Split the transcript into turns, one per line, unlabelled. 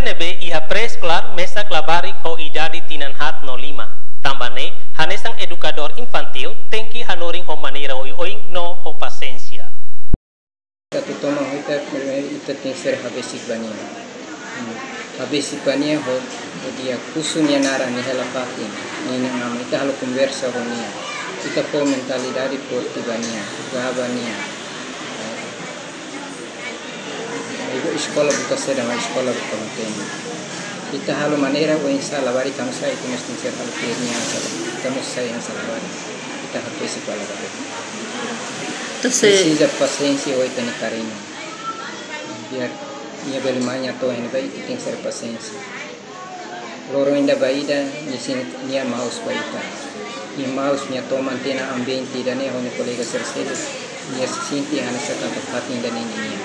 nebe iha preescolar mesa klabarik ho idadi tinan hat no 5. Tambane, hanesang edukador infantil tengki hanuring ho manera oing no ho pasensia.
Satu toma kita tingser habesik bania. Habesik bania ho dia kusunya nara ni hela patin. Ni nama kita halo conversa ho nia. Kita po mentalidade porti bania, gabania. Ibu sekolah buka sedang sekolah buka mungkin. Kita halo manera o insya labari kamu saya itu mesti tingser halo kirnya kamu saya yang salabari. Kita habesik bala bala. Precisa paciência hoje tem carinho. Biar ia belimanya toh ini baik tem ser paciência. Loro ainda baida ni sin nia maus baita. Ni maus nia to mantena ambiente dan ni hone colega sercedo. Nia se sinti ana saka to patin dan ini nia.